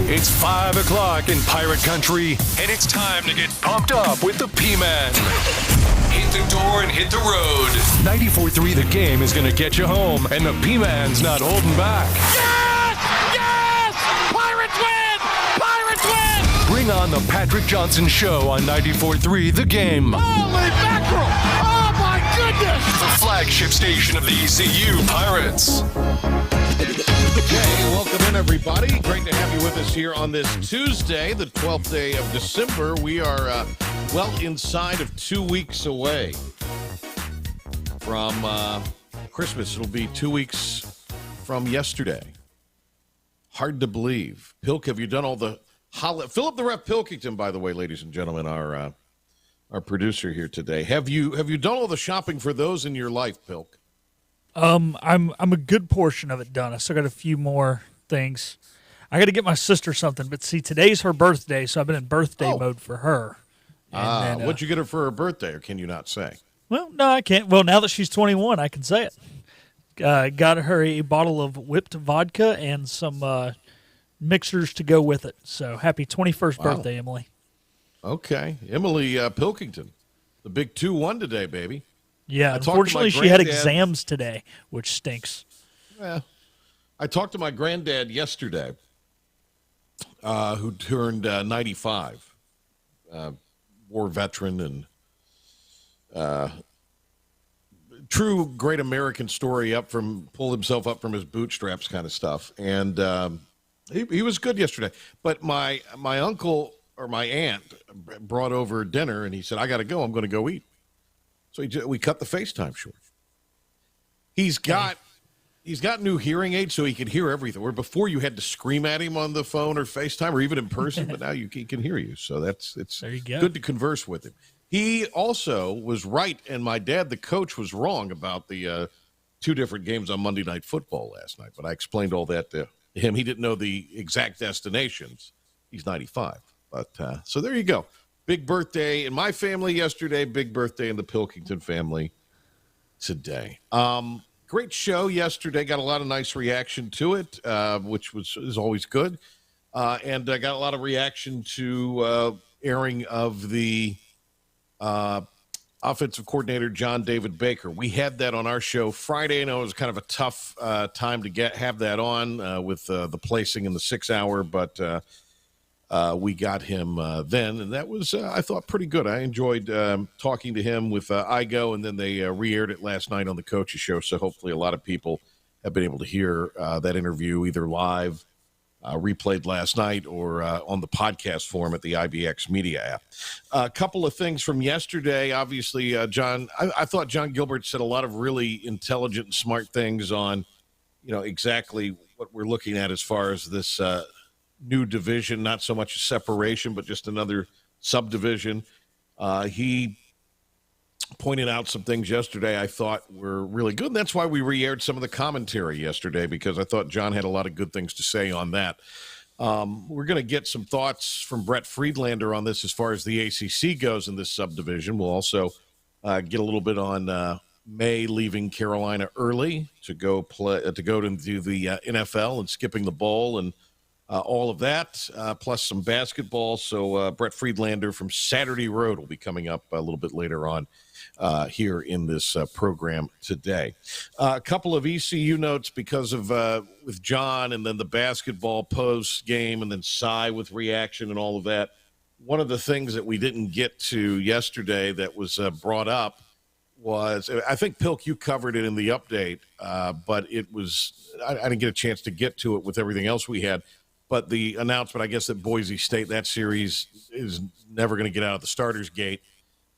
It's 5 o'clock in Pirate Country, and it's time to get pumped up with the P-Man. Hit the door and hit the road. 94.3 The Game is going to get you home, and the P-Man's not holding back. Yes! Yes! Pirates win! Pirates win! Bring on the Patrick Johnson Show on 94.3 The Game. Holy mackerel! Oh, my goodness! The flagship station of the ECU Pirates. Okay, welcome in, everybody. Great to have you with us here on this Tuesday, the 12th day of December. We are well inside of 2 weeks away from Christmas. It'll be 2 weeks from yesterday. Hard to believe. Pilk, have you done all the Philip the Ref Pilkington, by the way, ladies and gentlemen, our producer here today. Have you done all the shopping for those in your life, Pilk? I'm a good portion of it done. I still got a few more things. I got to get my sister something, but see, today's her birthday, so I've been in birthday mode for her. What'd you get her for her birthday, or can you not say? Well, no, I can't. Well, now that she's 21, I can say it. Got her a bottle of whipped vodka and some mixers to go with it. So happy 21st birthday, Emily. Okay. Emily Pilkington, the big 2-1 today, baby. Yeah, unfortunately, she had exams today, which stinks. Yeah. I talked to my granddad yesterday, who turned 95, war veteran and true great American story, pulled himself up from his bootstraps kind of stuff. And he was good yesterday. But my uncle or my aunt brought over dinner, and he said, I got to go. I'm going to go eat. So we cut the FaceTime short. He's got new hearing aids, so he can hear everything. Where before you had to scream at him on the phone or FaceTime or even in person, but now he can hear you. So it's there you go. Good to converse with him. He also was right, and my dad, the coach, was wrong about the two different games on Monday Night Football last night. But I explained all that to him. He didn't know the exact destinations. He's 95. But so there you go. Big birthday in my family yesterday, big birthday in the Pilkington family today. Great show yesterday. Got a lot of nice reaction to it, which is always good. And I got a lot of reaction to airing of the offensive coordinator, John David Baker. We had that on our show Friday. I know it was kind of a tough time to have that on with the placing in the 6 hour, but we got him then, and that was, I thought, pretty good. I enjoyed talking to him with Igo, and then they re-aired it last night on the Coaches Show, so hopefully a lot of people have been able to hear that interview either live, replayed last night, or on the podcast form at the IBX Media app. A couple of things from yesterday. Obviously, John, I thought John Gilbert said a lot of really intelligent and smart things on, exactly what we're looking at as far as this new division, not so much a separation, but just another subdivision. He pointed out some things yesterday I thought were really good, and that's why we re-aired some of the commentary yesterday, because I thought John had a lot of good things to say on that. We're going to get some thoughts from Brett Friedlander on this as far as the ACC goes in this subdivision. We'll also get a little bit on May leaving Carolina early to go to do the NFL and skipping the bowl and all of that, plus some basketball. So Brett Friedlander from Saturday Road will be coming up a little bit later on here in this program today. A couple of ECU notes because of with John, and then the basketball post game, and then Cy with reaction and all of that. One of the things that we didn't get to yesterday that was brought up was, I think, Pilk, you covered it in the update, but it was, I didn't get a chance to get to it with everything else we had. But the announcement, I guess, that Boise State, that series is never going to get out of the starter's gate.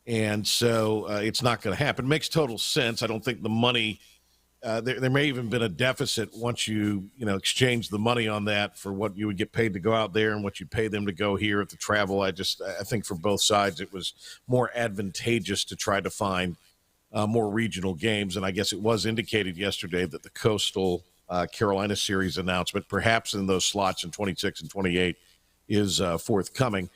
And so it's not going to happen. Makes total sense. I don't think the money, there may even been a deficit once you exchange the money on that for what you would get paid to go out there and what you pay them to go here at the travel. I think for both sides it was more advantageous to try to find more regional games. And I guess it was indicated yesterday that the Coastal Carolina Series announcement, perhaps in those slots in 26 and 28, is forthcoming.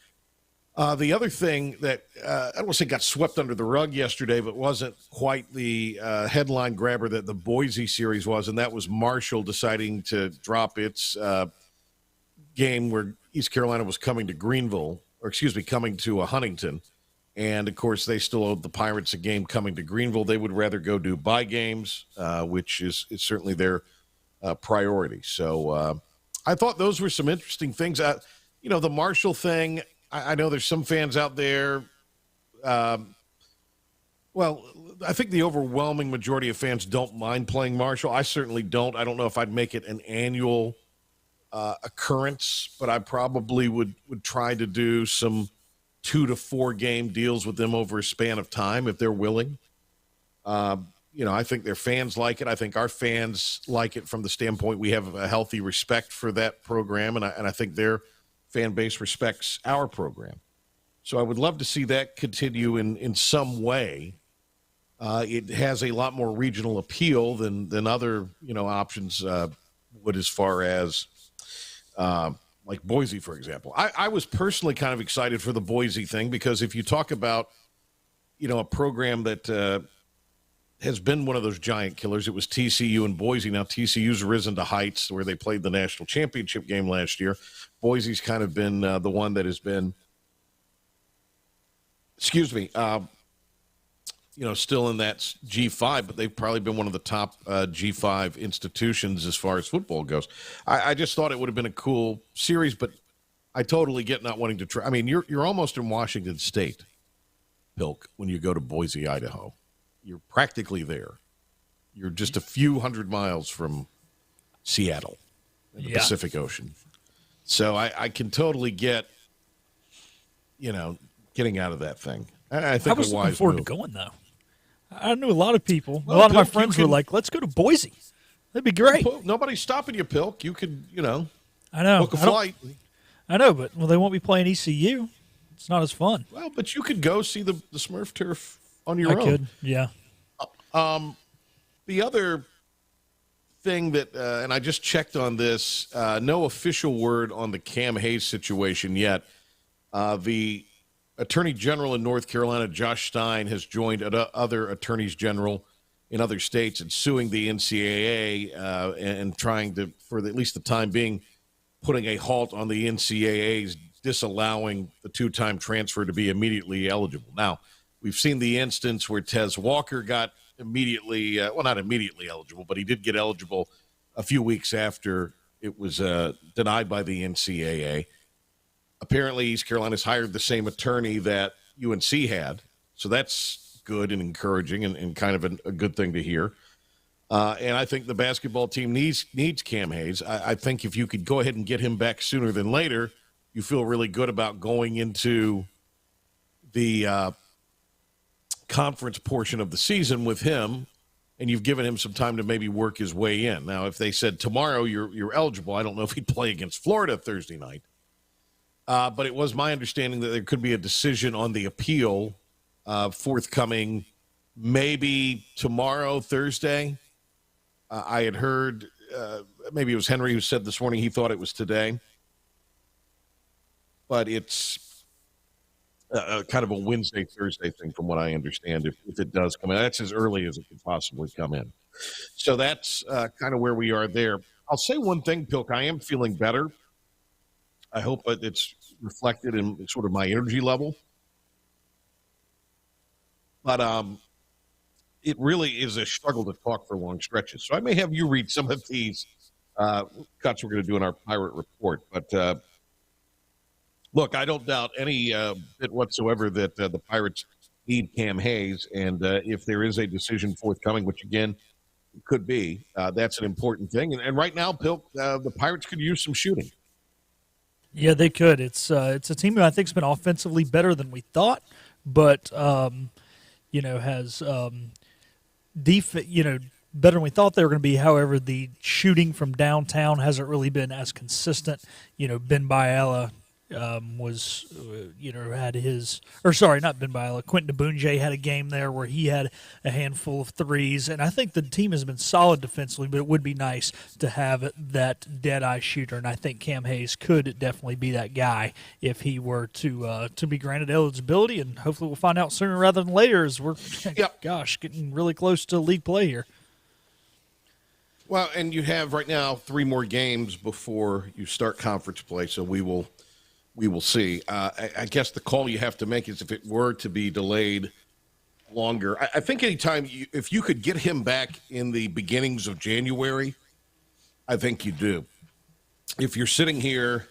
The other thing that I don't want to say got swept under the rug yesterday, but wasn't quite the headline grabber that the Boise series was, and that was Marshall deciding to drop its game where East Carolina was coming to coming to Huntington. And, of course, they still owed the Pirates a game coming to Greenville. They would rather go do bye games, which is certainly their priority. So I thought those were some interesting things. The Marshall thing, I know there's some fans out there. I think the overwhelming majority of fans don't mind playing Marshall. I certainly don't. I don't know if I'd make it an annual occurrence, but I probably would try to do some 2 to 4 game deals with them over a span of time if they're willing. I think their fans like it. I think our fans like it from the standpoint we have a healthy respect for that program, and I think their fan base respects our program. So I would love to see that continue in some way. It has a lot more regional appeal than other options would, as far as like Boise, for example. I was personally kind of excited for the Boise thing because if you talk about a program that has been one of those giant killers, it was TCU and Boise. Now TCU's risen to heights where they played the national championship game last year. Boise's kind of been the one that has been, still in that G5, but they've probably been one of the top G5 institutions as far as football goes. I just thought it would have been a cool series, but I totally get not wanting to try. I mean, you're almost in Washington State, Pilk, when you go to Boise, Idaho. You're practically there. You're just a few hundred miles from Seattle in the Pacific Ocean. So I can totally get, getting out of that thing. I think I was looking forward to going, though. I knew a lot of people. Well, a lot of my Pilk, friends were like, let's go to Boise. That'd be great. Nobody's stopping you, Pilk. You could, I know. book a flight. I know, but they won't be playing ECU. It's not as fun. Well, but you could go see the Smurf turf on your own. I could, yeah. The other thing that, and I just checked on this, no official word on the Cam Hayes situation yet. The Attorney General in North Carolina, Josh Stein, has joined other attorneys general in other states and suing the NCAA and trying to, for at least the time being, putting a halt on the NCAA's disallowing the 2-time transfer to be immediately eligible. Now, we've seen the instance where Tez Walker got immediately, not immediately eligible, but he did get eligible a few weeks after it was denied by the NCAA. Apparently, East Carolina's hired the same attorney that UNC had, so that's good and encouraging and kind of a good thing to hear. And I think the basketball team needs Cam Hayes. I think if you could go ahead and get him back sooner than later, you feel really good about going into the conference portion of the season with him, and you've given him some time to maybe work his way in. Now, if they said tomorrow you're eligible, I don't know if he'd play against Florida Thursday night. But it was my understanding that there could be a decision on the appeal forthcoming maybe tomorrow, Thursday. I had heard, maybe it was Henry who said this morning he thought it was today. But it's kind of a Wednesday, Thursday thing from what I understand, if it does come in. That's as early as it could possibly come in. So that's kind of where we are there. I'll say one thing, Pilk. I am feeling better. I hope it's reflected in sort of my energy level. But it really is a struggle to talk for long stretches. So I may have you read some of these cuts we're going to do in our Pirate Report. But look, I don't doubt any bit whatsoever that the Pirates need Cam Hayes. And if there is a decision forthcoming, which, again, could be, that's an important thing. And right now, Pilk, the Pirates could use some shooting. Yeah, they could. It's a team who I think has been offensively better than we thought, but has better than we thought they were going to be. However, the shooting from downtown hasn't really been as consistent. Ben Biala was, had his, or sorry, not Ben Biola. Quentin Abunje had a game there where he had a handful of threes, and I think the team has been solid defensively, but it would be nice to have that dead-eye shooter, and I think Cam Hayes could definitely be that guy if he were to be granted eligibility, and hopefully we'll find out sooner rather than later as we're, getting really close to league play here. Well, and you have right now 3 more games before you start conference play, so we will see. I guess the call you have to make is if it were to be delayed longer. I think anytime if you could get him back in the beginnings of January, I think you do. If you're sitting here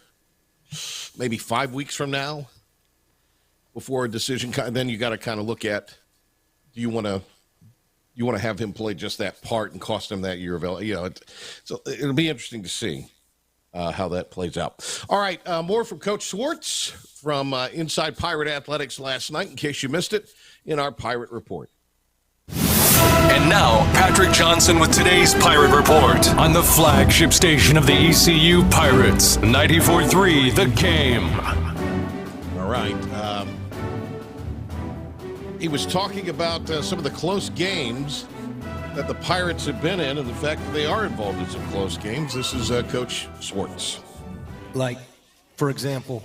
maybe 5 weeks from now before a decision, then you got to kind of look at, do you want to have him play just that part and cost him that year of, so it'll be interesting to see how that plays out. All right, more from Coach Swartz from Inside Pirate Athletics last night, in case you missed it, in our Pirate Report. And now, Patrick Johnson with today's Pirate Report on the flagship station of the ECU Pirates, 94.3 The Game. All right. He was talking about some of the close games that the Pirates have been in and the fact that they are involved in some close games. This is Coach Swartz. Like, for example,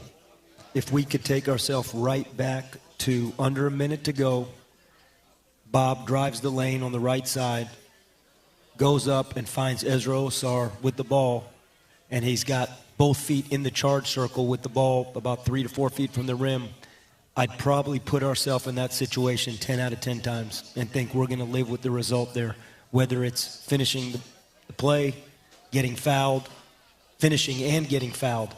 if we could take ourselves right back to under a minute to go, Bob drives the lane on the right side, goes up and finds Ezra Osar with the ball, and he's got both feet in the charge circle with the ball about 3 to 4 feet from the rim. I'd probably put ourselves in that situation 10 out of 10 times and think we're going to live with the result there, whether it's finishing the play, getting fouled, finishing and getting fouled.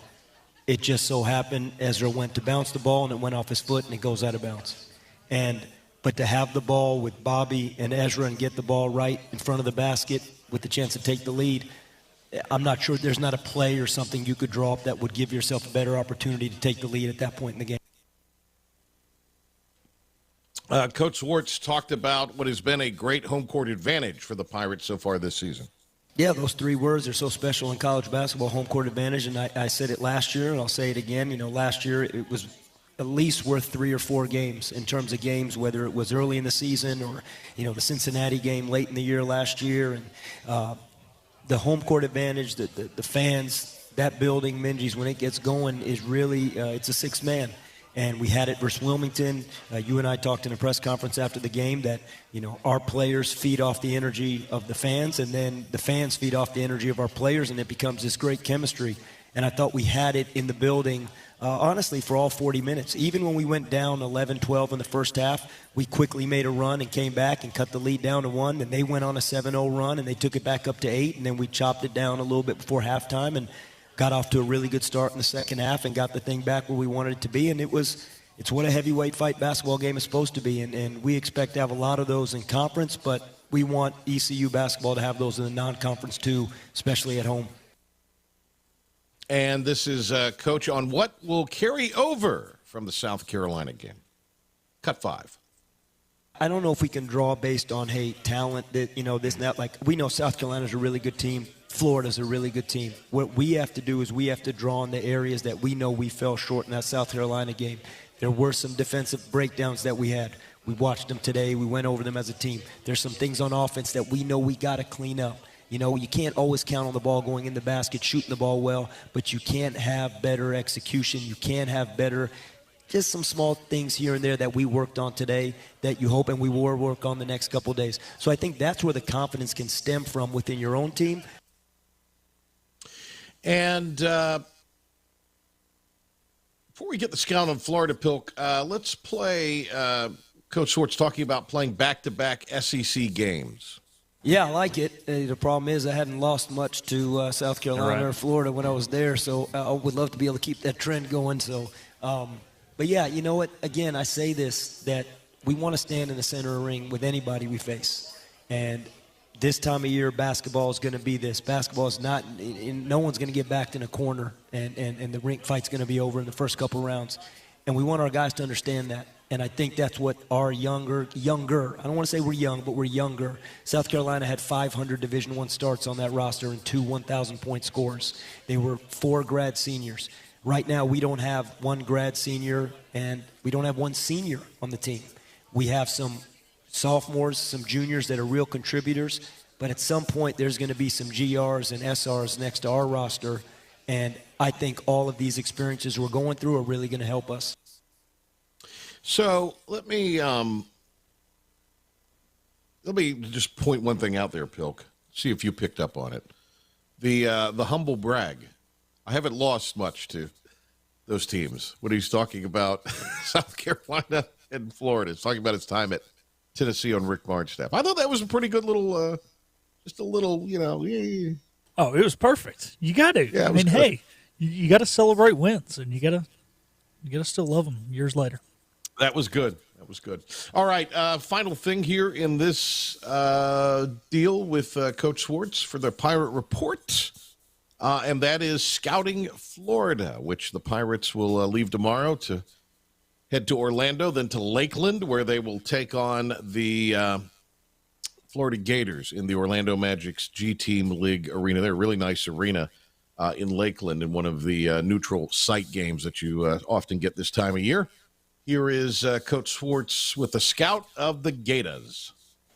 It just so happened Ezra went to bounce the ball and it went off his foot and it goes out of bounds. But to have the ball with Bobby and Ezra and get the ball right in front of the basket with the chance to take the lead, I'm not sure there's not a play or something you could draw up that would give yourself a better opportunity to take the lead at that point in the game. Coach Swartz talked about what has been a great home court advantage for the Pirates so far this season. Yeah, those 3 words are so special in college basketball, home court advantage, and I said it last year, and I'll say it again. Last year it was at least worth 3 or 4 games in terms of games, whether it was early in the season or, the Cincinnati game late in the year last year. And the home court advantage, the fans, that building, Minji's, when it gets going, is really, it's a 6-man. And we had it versus Wilmington. You and I talked in a press conference after the game that, our players feed off the energy of the fans, and then the fans feed off the energy of our players, and it becomes this great chemistry. And I thought we had it in the building, honestly, for all 40 minutes. Even when we went down 11-12 in the first half, we quickly made a run and came back and cut the lead down to 1. And they went on a 7-0 run, and they took it back up to 8. And then we chopped it down a little bit before halftime and got off to a really good start in the second half and got the thing back where we wanted it to be. And it's what a heavyweight fight basketball game is supposed to be. And we expect to have a lot of those in conference, but we want ECU basketball to have those in the non-conference too, especially at home. And this is Coach on what will carry over from the South Carolina game. Cut 5. I don't know if we can draw based on, talent, that, this and that. Like, we know South Carolina's a really good team. Florida's a really good team. What we have to do is we have to draw on the areas that we know we fell short in that South Carolina game. There were some defensive breakdowns that we had. We watched them today. We went over them as a team. There's some things on offense that we know we got to clean up. You can't always count on the ball going in the basket, shooting the ball well, but you can't have better execution. You can't have better, just some small things here and there that we worked on today that you hope and we will work on the next couple of days. So I think that's where the confidence can stem from within your own team. And before we get the scout on Florida, Pilk, let's play Coach Swartz talking about playing back-to-back SEC games. Yeah, I like it. The problem is I hadn't lost much to South Carolina or Florida when I was there, so I would love to be able to keep that trend going. So, but yeah, you know what? Again, I say this, that we want to stand in the center of the ring with anybody we face. And this time of year, basketball is going to be this. Basketball is not – no one's going to get backed in a corner, and the rink fight's going to be over in the first couple rounds. And we want our guys to understand that. And I think that's what our younger, I don't want to say we're young, but we're younger. South Carolina had 500 Division I starts on that roster and 2 1,000-point scores. They were 4 grad seniors. Right now, we don't have one grad senior, and we don't have one senior on the team. We have some sophomores, some juniors that are real contributors, but at some point there's going to be some GRs and SRs next to our roster, and I think all of these experiences we're going through are really going to help us. So let me just point one thing out there, Pilk. See if you picked up on it. The humble brag. I haven't lost much to those teams. When he's talking about South Carolina and Florida, he's talking about his time at Tennessee on Rick Barnes' staff. I thought that was a pretty good little, just a little, Oh, it was perfect. You got to. Yeah, I mean, hey, you got to celebrate wins, and you got to still love them years later. That was good. That was good. All right, final thing here in this deal with Coach Schwartz for the Pirate Report, and that is scouting Florida, which the Pirates will leave tomorrow to head to Orlando, then to Lakeland, where they will take on the Florida Gators in the Orlando Magic's G-Team League arena. They're a really nice arena in Lakeland, in one of the neutral site games that you often get this time of year. Here is Coach Schwartz with the scout of the Gators.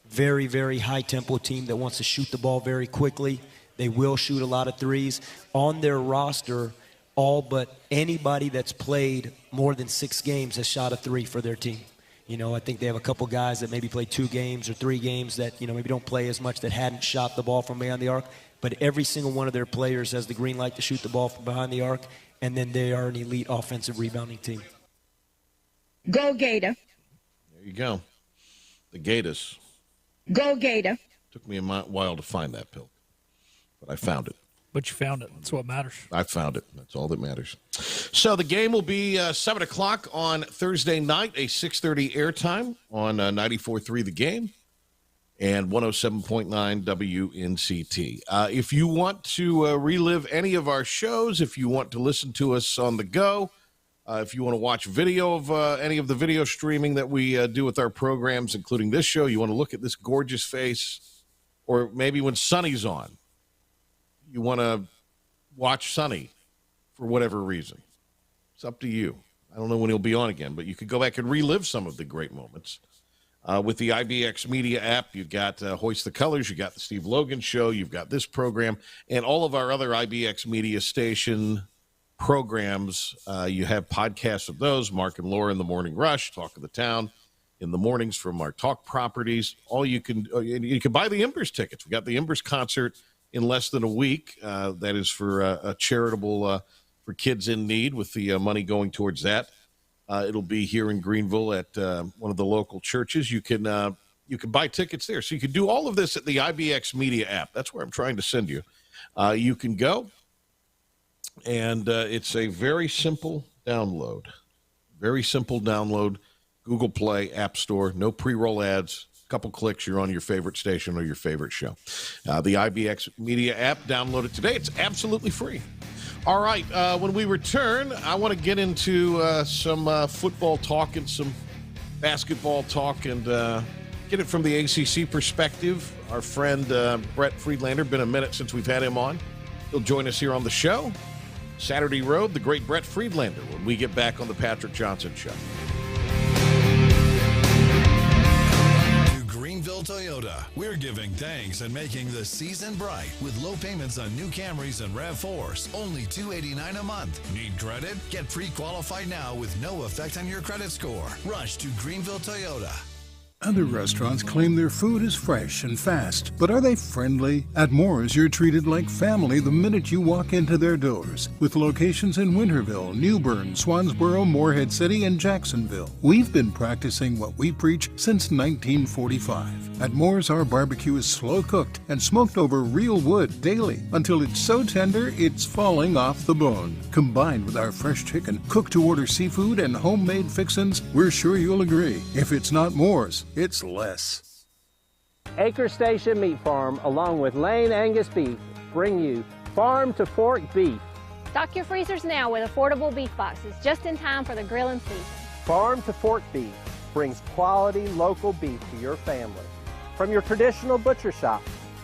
Very, very high-tempo team that wants to shoot the ball very quickly. They will shoot a lot of threes. On their roster, all but anybody that's played more than 6 games has shot a three for their team. I think they have a couple guys that maybe play 2 games or 3 games that, maybe don't play as much, that hadn't shot the ball from behind the arc. But every single one of their players has the green light to shoot the ball from behind the arc, and then they are an elite offensive rebounding team. Go Gator. There you go. The Gators. Go Gator. Took me a while to find that, Pilk, but I found it. But you found it. That's what matters. I found it. That's all that matters. So the game will be 7 o'clock on Thursday night, a 6:30 airtime on 94.3 The Game and 107.9 WNCT. If you want to relive any of our shows, if you want to listen to us on the go, if you want to watch video of any of the video streaming that we do with our programs, including this show, you want to look at this gorgeous face, or maybe when Sonny's on, you want to watch Sonny for whatever reason. It's up to you. I don't know when he'll be on again, but you could go back and relive some of the great moments. With the IBX Media app, you've got Hoist the Colors, you've got the Steve Logan Show, you've got this program, and all of our other IBX Media station programs. You have podcasts of those, Mark and Laura in the Morning Rush, Talk of the Town in the mornings from our talk properties. You can buy the Embers tickets. We got the Embers concert in less than a week. That is for a charitable for kids in need, with the money going towards that. It'll be here in Greenville at one of the local churches. You can buy tickets there. So you can do all of this at the IBX Media app. That's where I'm trying to send you. You can go, and it's a very simple download. Very simple download. Google Play, App Store, no pre-roll ads. Couple clicks, you're on your favorite station or your favorite show. The IBX Media app, download it today. It's absolutely free. All right, when we return, I want to get into some football talk and some basketball talk, and get it from the ACC perspective. Our friend Brett Friedlander, been a minute since we've had him on. He'll join us here on the show. Saturday Road, the great Brett Friedlander, when we get back on the Patrick Johnson Show. Toyota, we're giving thanks and making the season bright with low payments on new Camrys and RAV4s, only $289 a month. Need credit? Get pre-qualified now with no effect on your credit score. Rush to Greenville Toyota. Other restaurants claim their food is fresh and fast, but are they friendly? At Moore's, you're treated like family the minute you walk into their doors. With locations in Winterville, New Bern, Swansboro, Morehead City, and Jacksonville. We've been practicing what we preach since 1945. At Moore's, our barbecue is slow cooked and smoked over real wood daily until it's so tender it's falling off the bone. Combined with our fresh chicken, cooked-to-order seafood, and homemade fixins, we're sure you'll agree. If it's not Moore's, it's less. Acre Station Meat Farm, along with Lane Angus Beef, bring you Farm to Fork Beef. Stock your freezers now with affordable beef boxes, just in time for the grilling season. Farm to Fork Beef brings quality local beef to your family. From your traditional butcher shop,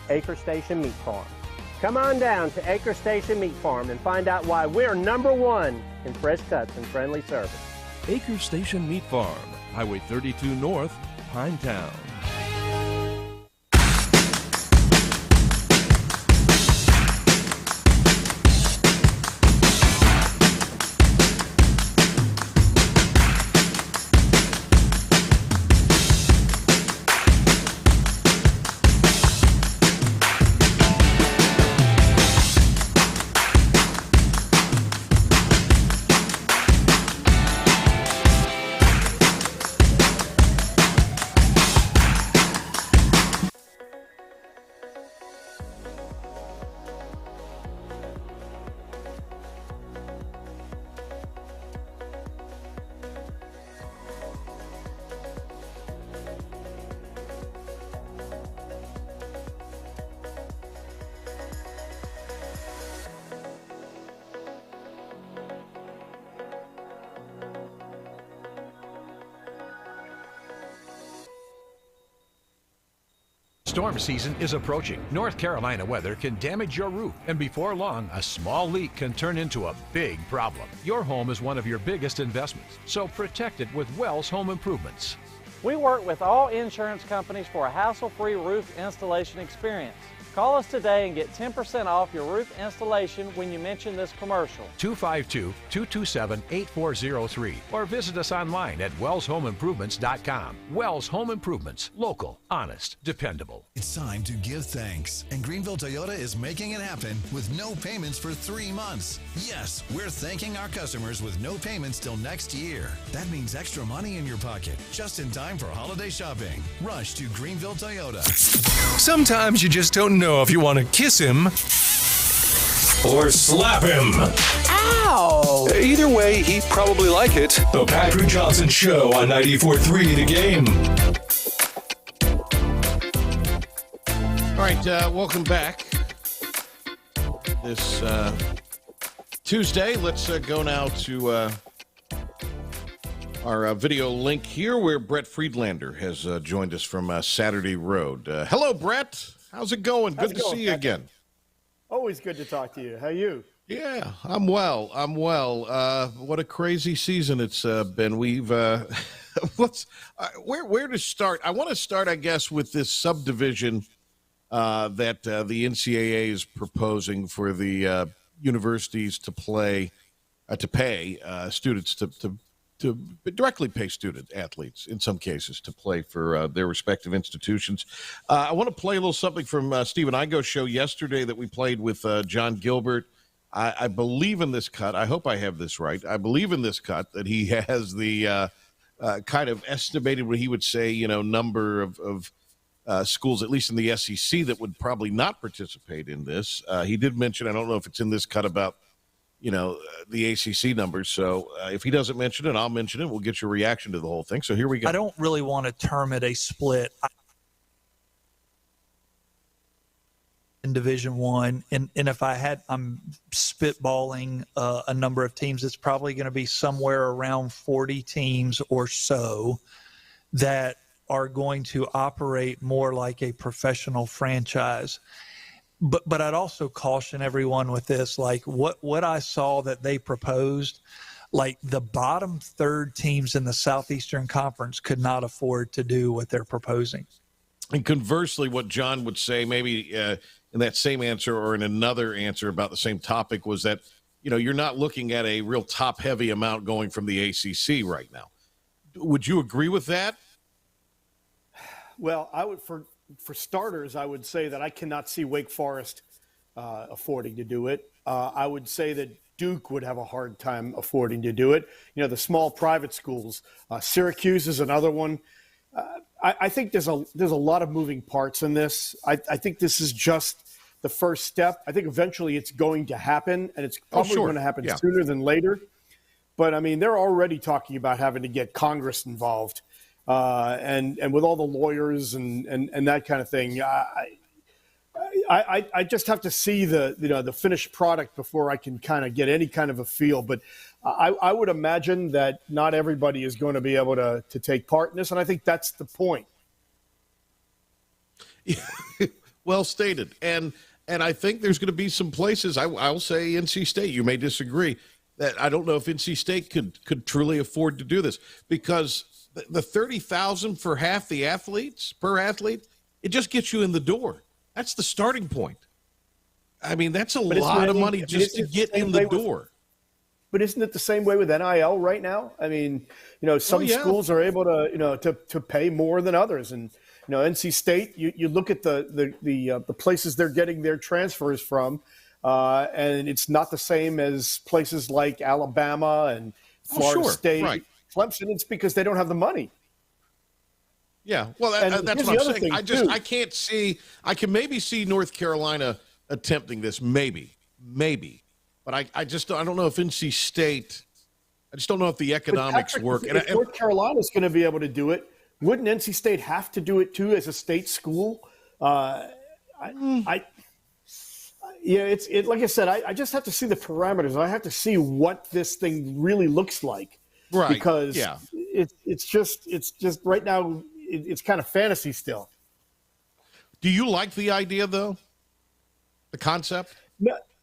Acre Station Meat Farm. Come on down to Acre Station Meat Farm and find out why we're #1 in fresh cuts and friendly service. Acre Station Meat Farm, Highway 32 North, Pinetown. Storm season is approaching. North Carolina weather can damage your roof, and before long, a small leak can turn into a big problem. Your home is one of your biggest investments, so protect it with Wells Home Improvements. We work with all insurance companies for a hassle-free roof installation experience. Call us today and get 10% off your roof installation when you mention this commercial. 252-227-8403 or visit us online at wellshomeimprovements.com. Wells Home Improvements. Local, honest, dependable. It's time to give thanks, and Greenville Toyota is making it happen with no payments for 3 months. Yes, we're thanking our customers with no payments till next year. That means extra money in your pocket, just in time for holiday shopping. Rush to Greenville Toyota. Sometimes you just don't know if you want to kiss him or slap him. Ow! Either way, he'd probably like it. The Patrick Johnson Show on 94.3 The Game. All right, welcome back. This Tuesday, let's go now to our video link here where Brett Friedlander has joined us from Saturday Road. Hello, Brett. How's it going? Good to see you again. Always good to talk to you. How are you? Yeah, I'm well. What a crazy season it's been. We've where to start? I want to start, I guess, with this subdivision that the NCAA is proposing for the universities to pay students to directly pay student athletes in some cases to play for their respective institutions. I want to play a little something from Stephen Igo's show yesterday that we played with John Gilbert. I believe in this cut. I hope I have this right. I believe in this cut that he has the kind of estimated what he would say, number of schools, at least in the SEC, that would probably not participate in this. He did mention, I don't know if it's in this cut, about the ACC numbers. So if he doesn't mention it, I'll mention it. We'll get your reaction to the whole thing. So here we go. I don't really want to term it a split in Division I. And if I'm spitballing a number of teams, it's probably going to be somewhere around 40 teams or so that are going to operate more like a professional franchise. But I'd also caution everyone with this, like what I saw that they proposed, like the bottom third teams in the Southeastern Conference could not afford to do what they're proposing. And conversely, what John would say, maybe in that same answer or in another answer about the same topic, was that, you're not looking at a real top-heavy amount going from the ACC right now. Would you agree with that? Well, I would, for starters, I would say that I cannot see Wake Forest affording to do it. I would say that Duke would have a hard time affording to do it. The small private schools. Syracuse is another one. I think there's a lot of moving parts in this. I think this is just the first step. I think eventually it's going to happen, and it's probably going to happen sooner than later. But, they're already talking about having to get Congress involved. And with all the lawyers and that kind of thing, I just have to see the finished product before I can kind of get any kind of a feel. But I would imagine that not everybody is going to be able to take part in this, and I think that's the point. Well stated. And And I think there's going to be some places, I'll say NC State, you may disagree, that I don't know if NC State could truly afford to do this, because the $30,000 for half the athletes, per athlete, it just gets you in the door. That's the starting point. I mean, that's a lot of money just to get in the door. But isn't it the same way with NIL right now? I mean, some schools are able to, to pay more than others. And, NC State, you look at the places they're getting their transfers from, and it's not the same as places like Alabama and Florida State, right. Clemson. It's because they don't have the money. Yeah, well, that's what I'm saying. I can maybe see North Carolina attempting this, maybe. But I don't know if NC State, I just don't know if the economics work. If North Carolina's going to be able to do it, wouldn't NC State have to do it too as a state school? Like I said, I just have to see the parameters. I have to see what this thing really looks like, right? Because it's just right now it's kind of fantasy still. Do you like the idea though? The concept?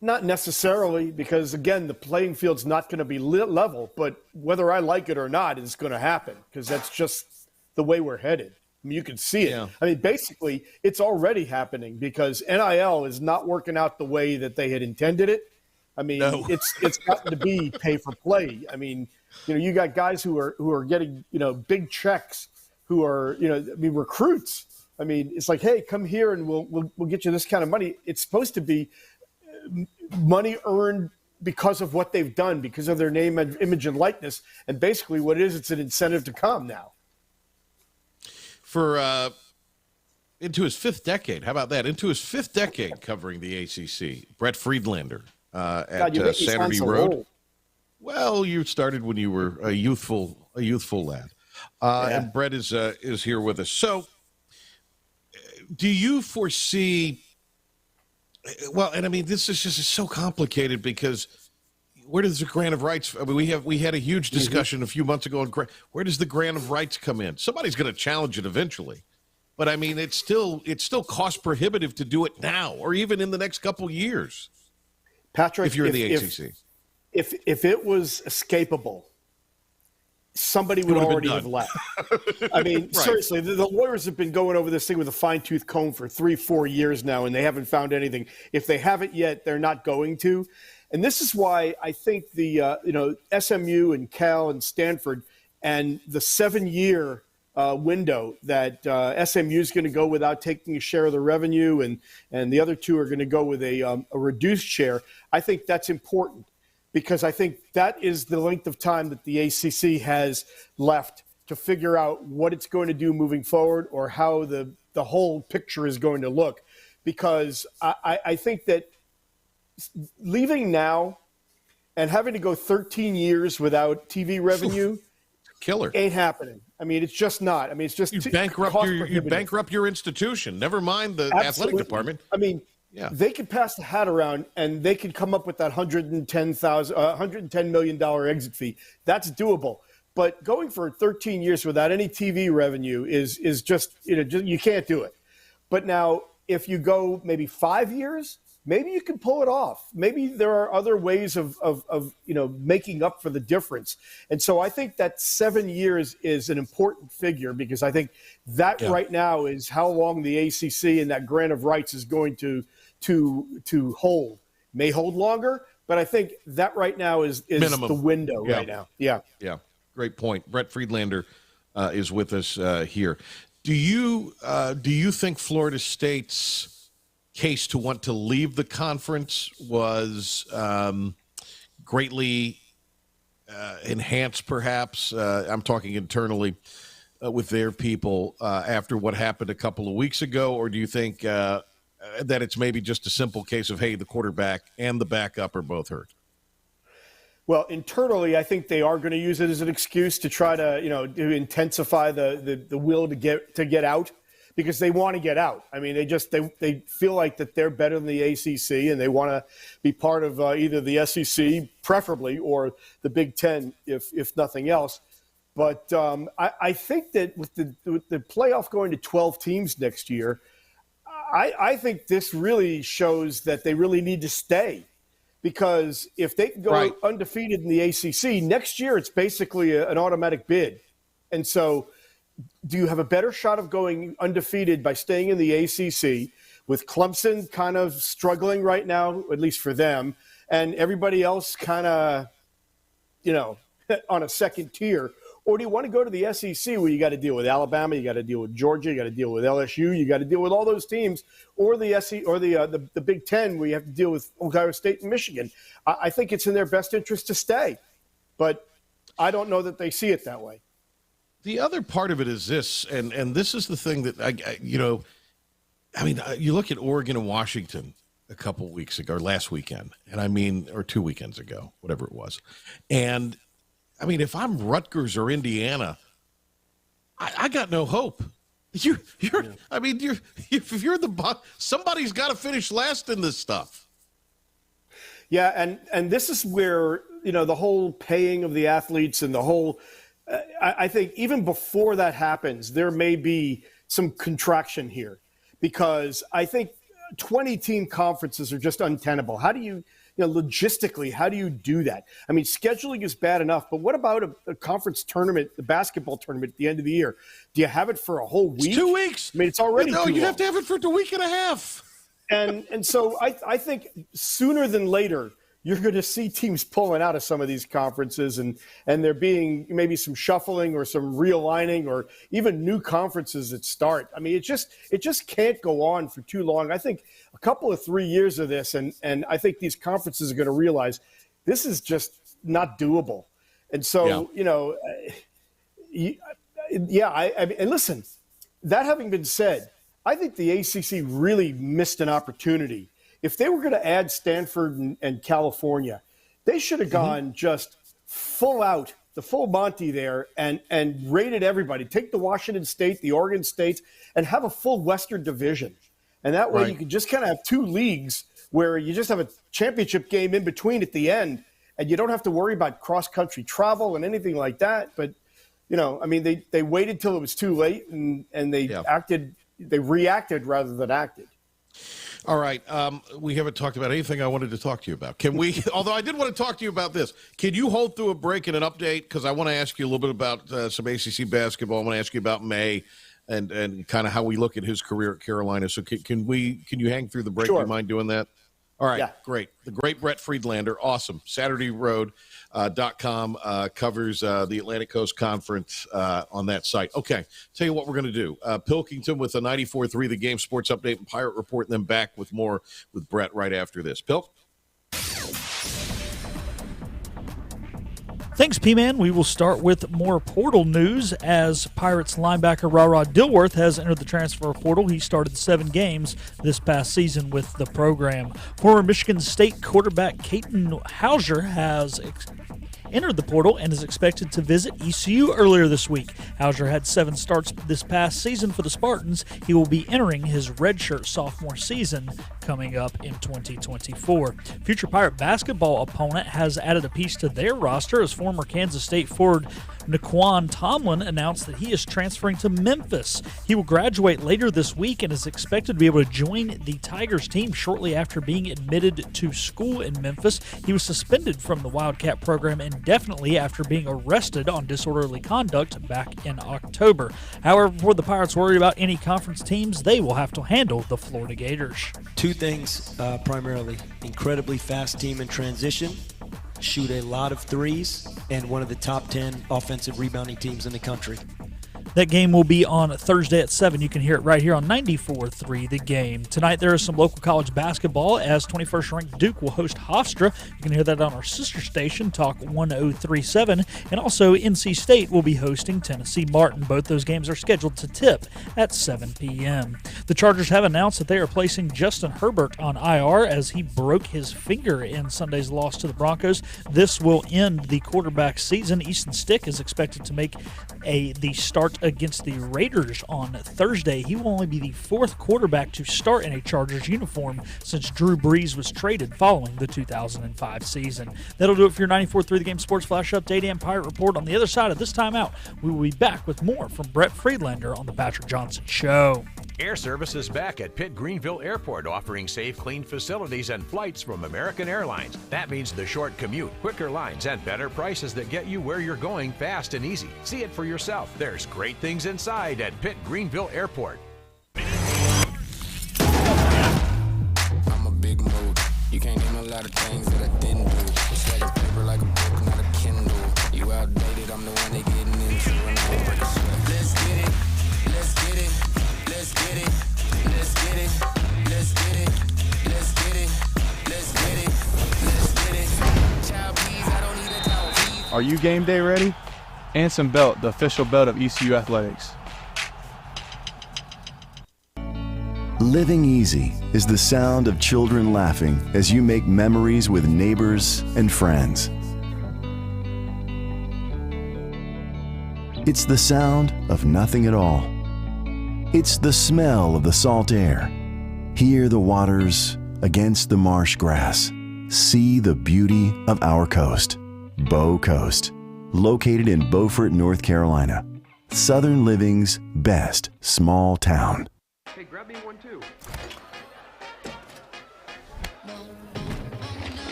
Not necessarily, because again, the playing field's not going to be level. But whether I like it or not, it's going to happen, because that's just the way we're headed. I mean, you can see it. Yeah. I mean, basically, it's already happening, because NIL is not working out the way that they had intended it. I mean, it's gotten to be pay for play. I mean, you got guys who are getting big checks, who are recruits. I mean, it's like, hey, come here and we'll get you this kind of money. It's supposed to be money earned because of what they've done, because of their name and image and likeness. And basically what it is, it's an incentive to come now. For into his fifth decade. How about that? Into his fifth decade covering the ACC. Brett Friedlander at Saturday Road. Old. Well, you started when you were a youthful lad. And Brett is here with us. So do you foresee, well, and I mean, this is just so complicated, because where does the grant of rights? I mean, we had a huge discussion a few months ago on where does the grant of rights come in? Somebody's going to challenge it eventually, but I mean, it's still cost prohibitive to do it now, or even in the next couple years. Patrick, if you're in the ACC, if it was escapable, somebody would already have left. I mean, right. Seriously, the lawyers have been going over this thing with a fine-tooth comb for 3-4 years now, and they haven't found anything. If they haven't yet, they're not going to. And this is why I think the SMU and Cal and Stanford and the 7-year window that SMU is going to go without taking a share of the revenue, and the other two are going to go with a reduced share. I think that's important, because I think that is the length of time that the ACC has left to figure out what it's going to do moving forward, or how the whole picture is going to look. Because I think that leaving now and having to go 13 years without TV revenue, killer, ain't happening. I mean, it's just not. I mean, it's just you bankrupt your institution. Never mind the athletic department. I mean, they could pass the hat around and they could come up with that $110 million exit fee. That's doable. But going for 13 years without any TV revenue is just you can't do it. But now, if you go maybe 5 years, maybe you can pull it off. Maybe there are other ways of making up for the difference. And so I think that 7 years is an important figure, because I think that right now is how long the ACC and that grant of rights is going to hold. May hold longer, but I think that right now is minimum. The window right now. Yeah. Great point. Brett Friedlander is with us here. Do you think Florida State's case to want to leave the conference was greatly enhanced, perhaps? I'm talking internally with their people after what happened a couple of weeks ago, or do you think that it's maybe just a simple case of, hey, the quarterback and the backup are both hurt? Well, internally, I think they are going to use it as an excuse to try to, to intensify the will to get out, because they want to get out. I mean, they feel like that they're better than the ACC, and they want to be part of either the SEC, preferably, or the Big Ten, if nothing else. But I think that with the playoff going to 12 teams next year, I think this really shows that they really need to stay, because if they can go undefeated in the ACC next year, it's basically an automatic bid. And so do you have a better shot of going undefeated by staying in the ACC with Clemson kind of struggling right now, at least for them, and everybody else kind of, on a second tier? Or do you want to go to the SEC where you got to deal with Alabama, you got to deal with Georgia, you got to deal with LSU, you got to deal with all those teams, or the SEC or the Big Ten where you have to deal with Ohio State and Michigan? I think it's in their best interest to stay, but I don't know that they see it that way. The other part of it is this, and this is the thing that you look at Oregon and Washington a couple weeks ago, or last weekend, or 2 weekends ago, whatever it was, and if I'm Rutgers or Indiana, I got no hope. If you're the somebody's got to finish last in this stuff. Yeah, and this is where the whole paying of the athletes and the whole. I think even before that happens, there may be some contraction here, because I think 20-team conferences are just untenable. How do you? Logistically, how do you do that? Scheduling is bad enough, but what about a conference tournament, the basketball tournament at the end of the year? Do you have it for a whole week? It's 2 weeks. It's already too long. You have to have it for a week and a half. And so I think sooner than later, you're going to see teams pulling out of some of these conferences, and there being maybe some shuffling or some realigning or even new conferences that start. It just can't go on for too long. I think a couple of 3 years of this, and I think these conferences are going to realize this is just not doable. And so, and listen, that having been said, I think the ACC really missed an opportunity. If they were going to add Stanford and California, they should have gone just full out, the full Monty there, and rated everybody. Take the Washington State, the Oregon States, and have a full Western division. And that way you can just kind of have two leagues where you just have a championship game in between at the end, and you don't have to worry about cross-country travel and anything like that. But, they waited till it was too late, and they reacted rather than acted. All right. We haven't talked about anything I wanted to talk to you about. Can we, although I did want to talk to you about this, can you hold through a break and an update? Because I want to ask you a little bit about some ACC basketball. I want to ask you about May and kind of how we look at his career at Carolina. So can you hang through the break? Sure. Do you mind doing that? All right, yeah. Great. The great Brett Friedlander, awesome. SaturdayRoad.com covers the Atlantic Coast Conference on that site. Okay, tell you what we're going to do. Pilkington with a 94.3 The Game Sports Update and Pirate Report, and then back with more with Brett right after this. Pilk? Thanks, P-Man. We will start with more portal news as Pirates linebacker Ra Dilworth has entered the transfer portal. He started 7 games this past season with the program. Former Michigan State quarterback Caden Hauser has entered the portal and is expected to visit ECU earlier this week. Hauser had 7 starts this past season for the Spartans. He will be entering his redshirt sophomore season coming up in 2024. Future Pirate basketball opponent has added a piece to their roster as former Kansas State forward Naquan Tomlin announced that he is transferring to Memphis. He will graduate later this week and is expected to be able to join the Tigers team shortly after being admitted to school in Memphis. He was suspended from the Wildcat program indefinitely after being arrested on disorderly conduct back in October. However, before the Pirates worry about any conference teams, they will have to handle the Florida Gators. 2 things primarily. Incredibly fast team in transition, shoot a lot of threes, and one of the top 10 offensive rebounding teams in the country. That game will be on Thursday at 7. You can hear it right here on 94.3 The Game. Tonight there is some local college basketball as 21st-ranked Duke will host Hofstra. You can hear that on our sister station, Talk 1037. And also NC State will be hosting Tennessee Martin. Both those games are scheduled to tip at 7 p.m. The Chargers have announced that they are placing Justin Herbert on IR as he broke his finger in Sunday's loss to the Broncos. This will end the quarterback season. Easton Stick is expected to make the start against the Raiders on Thursday. He will only be the 4th quarterback to start in a Chargers uniform since Drew Brees was traded following the 2005 season. That'll do it for your 94.3 The Game Sports Flash Update and Pirate Report. On the other side of this timeout, we will be back with more from Brett Friedlander on The Patrick Johnson Show. Air Service is back at Pitt Greenville Airport, offering safe, clean facilities and flights from American Airlines. That means the short commute, quicker lines, and better prices that get you where you're going fast and easy. See it for yourself. There's great things inside at Pitt Greenville Airport. I'm a big mood. You can't name a lot of things that I didn't do. Stacking paper like a book, not a Kindle. You outdated, I'm the one they getting into. And I don't break a sweat. Let's get it. Let's get it. Let's get it. Let's get it. Let's get it. Let's get it. Let's get it. Let's get it. Child, please, I don't need a dog. Are you game day ready? Anson Belt, the official belt of ECU Athletics. Living easy is the sound of children laughing as you make memories with neighbors and friends. It's the sound of nothing at all. It's the smell of the salt air. Hear the waters against the marsh grass. See the beauty of our coast. Bow Coast, located in Beaufort, North Carolina. Southern Living's best small town. Hey, grab me one too.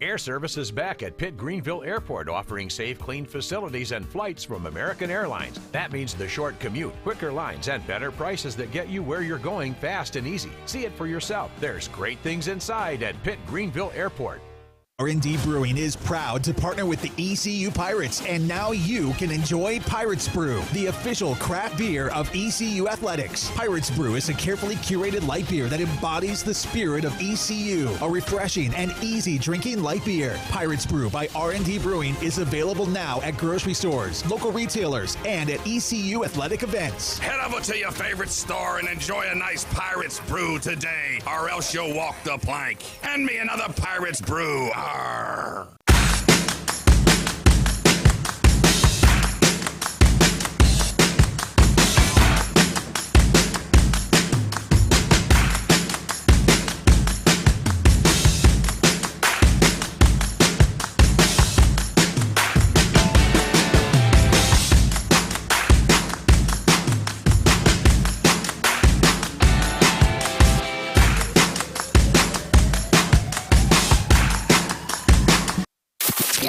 Air Service is back at Pitt Greenville Airport, offering safe, clean facilities and flights from American Airlines. That means the short commute, quicker lines, and better prices that get you where you're going fast and easy. See it for yourself. There's great things inside at Pitt Greenville Airport. R&D Brewing is proud to partner with the ECU Pirates, and now you can enjoy Pirates Brew, the official craft beer of ECU Athletics. Pirates Brew is a carefully curated light beer that embodies the spirit of ECU, a refreshing and easy drinking light beer. Pirates Brew by R&D Brewing is available now at grocery stores, local retailers, and at ECU athletic events. Head over to your favorite store and enjoy a nice Pirates Brew today, or else you'll walk the plank. Hand me another Pirates Brew. Arr.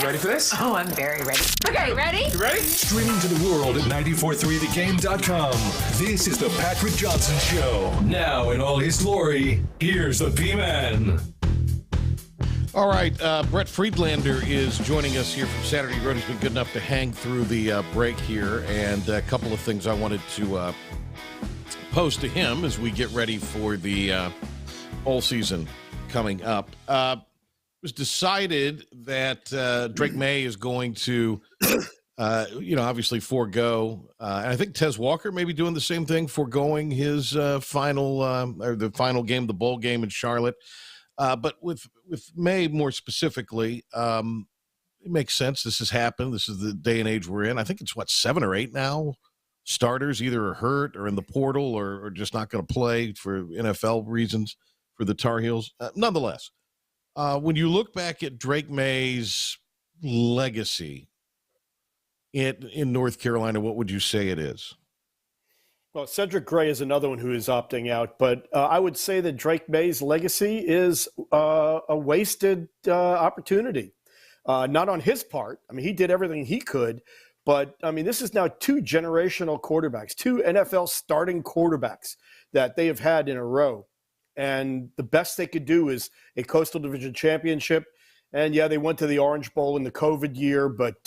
Ready for this? Oh, I'm very ready. Okay, ready? You ready? Streaming to the world at 943thegame.com. This is the Patrick Johnson Show. Now, in all his glory, here's the P-Man. All right, Brett Friedlander is joining us here from Saturday Road. He's been good enough to hang through the break here, and a couple of things I wanted to pose to him as we get ready for the whole season coming up. It was decided that Drake May is going to, obviously forego. And I think Tez Walker may be doing the same thing, foregoing his the final game, the bowl game in Charlotte. But with May more specifically, it makes sense. This has happened. This is the day and age we're in. I think it's 7 or 8 now. Starters either are hurt or in the portal or just not going to play for NFL reasons for the Tar Heels. Nonetheless. When you look back at Drake May's legacy in North Carolina, what would you say it is? Well, Cedric Gray is another one who is opting out, but I would say that Drake May's legacy is a wasted opportunity. Not on his part. I mean, he did everything he could, but I mean, this is now 2 generational quarterbacks, 2 NFL starting quarterbacks that they have had in a row. And the best they could do is a Coastal Division championship. And yeah, they went to the Orange Bowl in the COVID year, but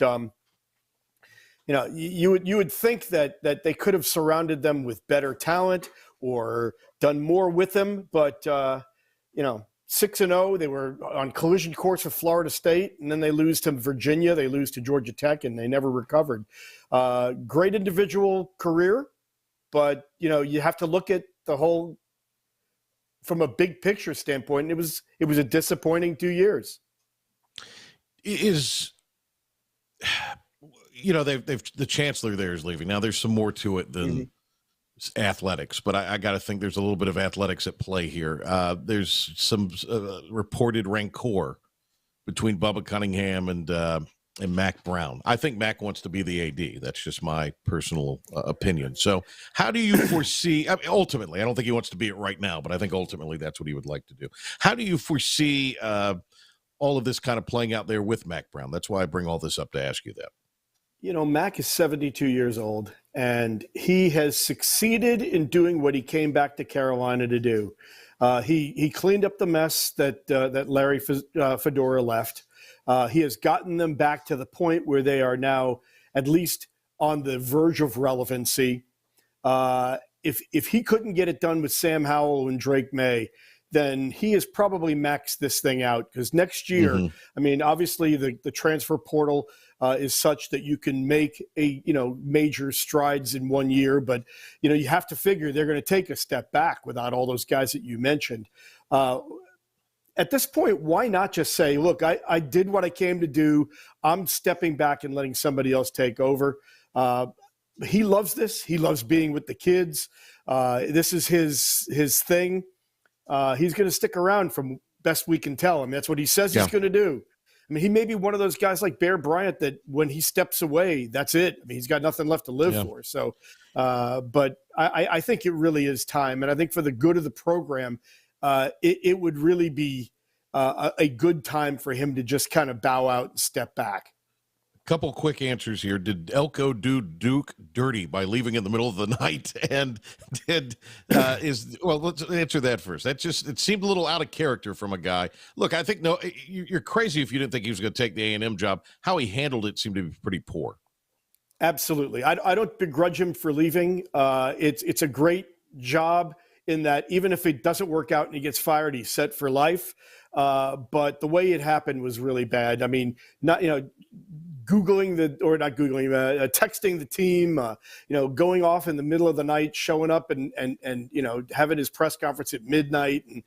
you would think that they could have surrounded them with better talent or done more with them. But 6-0, they were on collision course with Florida State, and then they lose to Virginia, they lose to Georgia Tech, and they never recovered. Great individual career, but you have to look at the whole. From a big picture standpoint, it was a disappointing 2 years. Is they've the chancellor there is leaving. Now there's some more to it than athletics, but I got to think there's a little bit of athletics at play here. There's some reported rancor between Bubba Cunningham and Mac Brown. I think Mac wants to be the AD. That's just my personal opinion. So how do you foresee, ultimately, I don't think he wants to be it right now, but I think ultimately that's what he would like to do. How do you foresee all of this kind of playing out there with Mac Brown? That's why I bring all this up to ask you that. Mac is 72 years old, and he has succeeded in doing what he came back to Carolina to do. He cleaned up the mess that Larry Fedora left. He has gotten them back to the point where they are now at least on the verge of relevancy. If he couldn't get it done with Sam Howell and Drake May, then he has probably maxed this thing out, because next year, I mean, obviously the transfer portal is such that you can make major strides in 1 year, but you have to figure they're going to take a step back without all those guys that you mentioned. At this point, why not just say, look, I did what I came to do. I'm stepping back and letting somebody else take over. He loves this. He loves being with the kids. This is his thing. He's going to stick around from best we can tell. I mean, that's what he says he's going to do. I mean, he may be one of those guys like Bear Bryant that when he steps away, that's it. I mean, he's got nothing left to live for. So, but I think it really is time. And I think for the good of the program, it would really be a good time for him to just kind of bow out and step back. Couple quick answers here. Did Elko do Duke dirty by leaving in the middle of the night? And let's answer that first. It seemed a little out of character from a guy. Look, I think you're crazy if you didn't think he was going to take the A&M job. How he handled it seemed to be pretty poor. Absolutely. I don't begrudge him for leaving. It's a great job in that even if it doesn't work out and he gets fired, he's set for life. But the way it happened was really bad. I mean, texting the team, going off in the middle of the night, showing up and having his press conference at midnight. And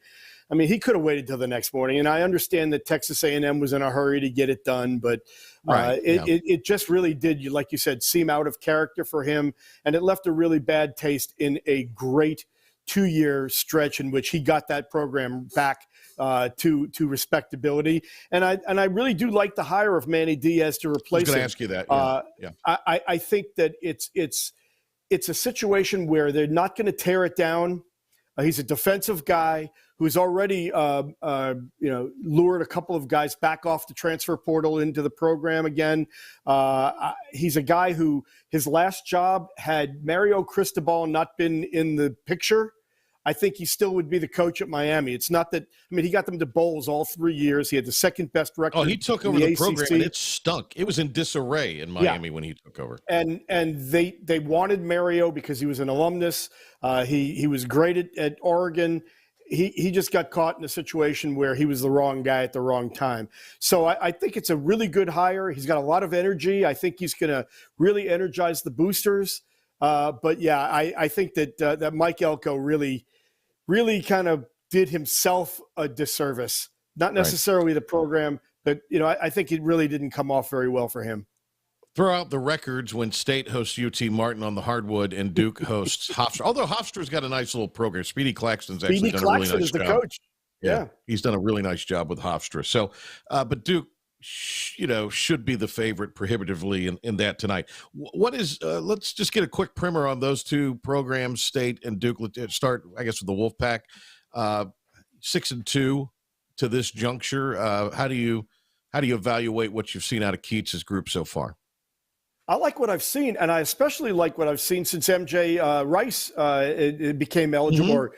I mean, he could have waited till the next morning. And I understand that Texas A&M was in a hurry to get it done, but it just really did, like you said, seem out of character for him. And it left a really bad taste in a great 2-year stretch in which he got that program back to respectability. And I really do like the hire of Manny Diaz to replace him. I was going to ask you that. I think that it's a situation where they're not going to tear it down. He's a defensive guy who's already lured a couple of guys back off the transfer portal into the program again. He's a guy who his last job, had Mario Cristobal not been in the picture, I think he still would be the coach at Miami. It's not that, I mean, he got them to bowls all 3 years. He had the second best record. Oh, he took over the program and it stunk. It was in disarray in Miami when he took over. And they wanted Mario because he was an alumnus. He was great at Oregon. He just got caught in a situation where he was the wrong guy at the wrong time. So I think it's a really good hire. He's got a lot of energy. I think he's going to really energize the boosters. But yeah, I think that Mike Elko really kind of did himself a disservice. Not necessarily the program, but I think it really didn't come off very well for him. Throw out the records when State hosts UT Martin on the hardwood and Duke hosts Hofstra. Although Hofstra's got a nice little program. Speedy Claxton's actually done a really nice job. Coach. Yeah, he's done a really nice job with Hofstra. So, but Duke, should be the favorite prohibitively in that tonight. What is? Let's just get a quick primer on those two programs, State and Duke. Let's start, I guess, with the Wolfpack. 6-2 to this juncture. How do you evaluate what you've seen out of Keats's group so far? I like what I've seen, and I especially like what I've seen since MJ Rice became eligible or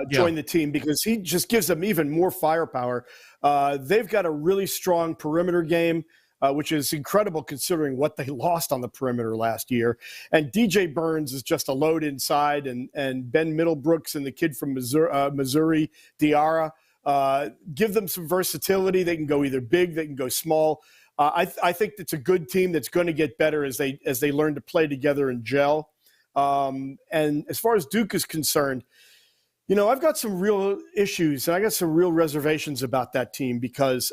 joined the team, because he just gives them even more firepower. They've got a really strong perimeter game, which is incredible considering what they lost on the perimeter last year. And DJ Burns is just a load inside, and Ben Middlebrooks and the kid from Missouri, Diarra, give them some versatility. They can go either big, they can go small. I think it's a good team that's going to get better as they learn to play together and gel. And as far as Duke is concerned, I've got some real issues and I got some real reservations about that team because,